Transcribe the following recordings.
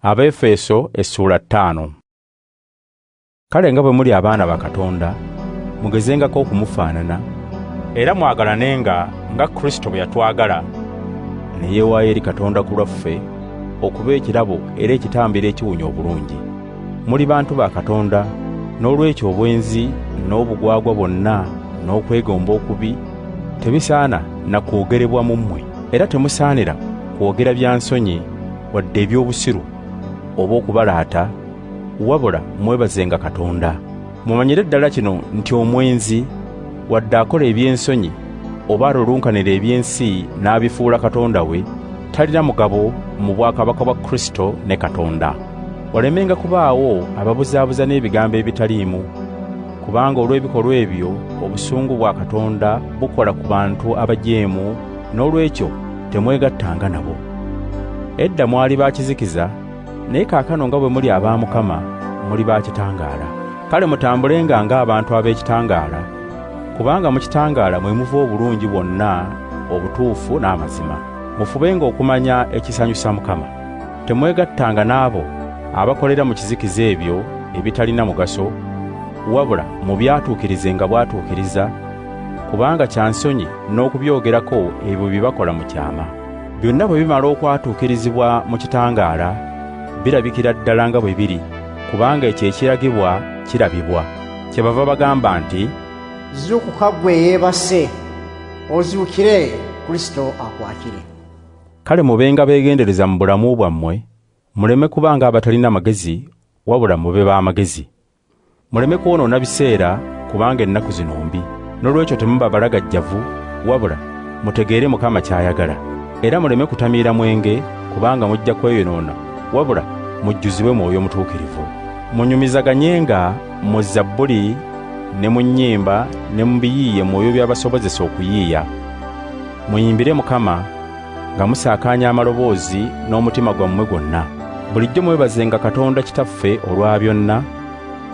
Abefeeso Essuula 5. Kale nga bwe muli abaana ba Katonda, mugezengako okumufaanana, era mwagalanenga nga Kristo bwe yatwagala, ne yeewaayo eri Katonda ku lwaffe, okuba ekirabo era ekitambiro ekiwunya obulungi. Muli bantu ba Katonda, n'olwekyo obwenzi n'obugwagwa bwonna n'okwegomba okubi tebisaana na kwogerebwa mu mmwe, era temusaanira kwogera bya nsonyi wadde eby'obusiru oba okubalaata, wabula mwebazenga Katonda. Mumanyire ddala kino nti omwenzi wadde akola eby'ensonyi oba alulunkanira eby'ensi n'abifuula Katonda we, talina mugabo mu bwakabaka bwa Kristo ne Katonda. Walemenga kubaawo ababuzaabuza n'ebigambo ebitaliimu, kubanga olw'ebikolwa ebyo obusungu bwa Katonda bukola ku bantu abajeemu, n'olwekyo temwegattanga nabo. Edda mwali bakizikiza, naye kaakano nga bwe muli aba Mukama, muli bakitangaala. Kale mutambulenga ng'abantu ab'ekitangaala, kubanga mu kitangaala mwe muva obulungi bwonna obutuufu n'amazima. Mufubenga okumanya ekisanyusa Mukama. Temwegattanga n'abo abakolera mu kizikiza ebyo ebitalina mugaso, wabula mu byatuukirizenga bwatuukiriza, kubanga kyansonyi n'okubyogerako ebyo bye bakola mu kyama. Byonna bwe bimala okwatuukirizibwa mu kitangaala, birabikira ddala nga bwe biri, kubanga ekyo ekiragibwa kirabibwa. Kyebava bagamba nti, zuukuka ggwe yeebase, ozuukire, Kristo akwakire. Kale mubenga beegendereza mu bulamu bwammwe, muleme kubanga abatalina magezi, wabula mube b'amagezi. Muleme kwonoona biseera, kubanga ennaku zino mbi, n'olwekyo temuba balagajjavu, wabula mutegeere Mukama ky'ayagala. Era muleme kutamiira mwenge, kubanga mujja kweyonoona, wabula mujjuzibwe Mwoyo Mutuukirivu. Munyumizaganyenga mu Zabbuli ne mu nnyimba ne mu biyiiye mwoyo byabasobozesa okuyiiya. Muyimbire Mukama nga musaakaanya amaloboozi n'omutima gwammwe gwonna. Bulijjo mwebazenga Katonda Kitaffe olwa byonna,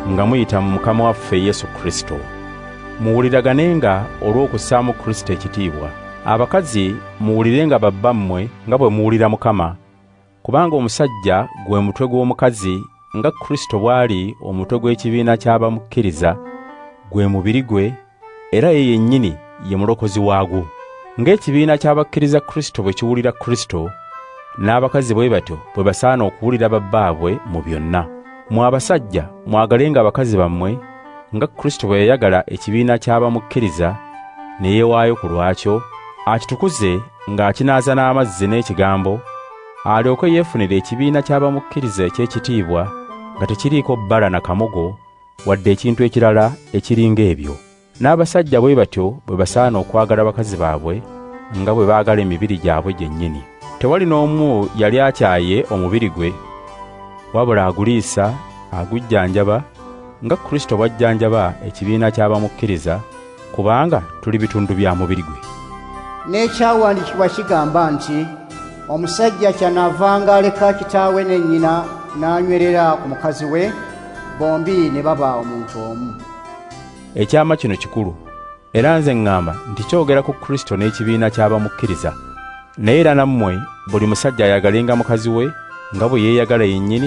nga muyita mu Mukama waffe Yesu Kristo. Muwuliraganenga olw'okussaamu Kristo ekitiibwa. Abakazi muwulirenga babbammwe nga bwe muwulira Mukama, kubanga omusajja gwe mutwe gw'omukazi, nga Kristo bw'ali omutwe gw'ekibiina ky'abamukkiriza, gwe mubiri gwe, era ye yennyini ye mulokozi waagwo. Ng'ekibiina ky'abakkiriza Kristo bwe kiwulira Kristo, n'abakazi bwe batyo bwe basaana okuwulira babbaabwe mu byonna. Mwe abasajja mwagalenga abakazi bammwe, nga Kristo bwe yayagala ekibiina ky'abamukkiriza ne yeewaayo ku lwakyo, akitukuze ng'akinaaza n'amazzi n'ekigambo, alyoke yeefunire ekibiina ky'abamukkiriza eky'ekitiibwa, nga tekiriiko bbala na kamogo wadde ekintu ekirala ekiringa ebyo. N'abasajja bwe batyo bwe basaana okwagala bakazi baabwe nga bwe baagala emibiri gyabwe gyennyini. Tewali n'omu yali akyaye omubiri gwe, wabula aguliisa, agujjanjaba, nga Kristo bw'ajjanjaba ekibiina ky'abamukkiriza, kubanga tuli bitundu bya mubiri gwe. N'ekyawandiikibwa kigamba nti, omusajja kyanaavanga aleka kitaawe ne nnyina n'anywerera ku mukazi we, bombi ne baba omuntu omu. Ekyama kino kikulu, era nze ŋŋamba nti kyogera ku Kristo n'ekibiina ky'abamukkiriza. Naye era nammwe buli musajja ayagalenga mukazi we nga bwe yeeyagala yennyini,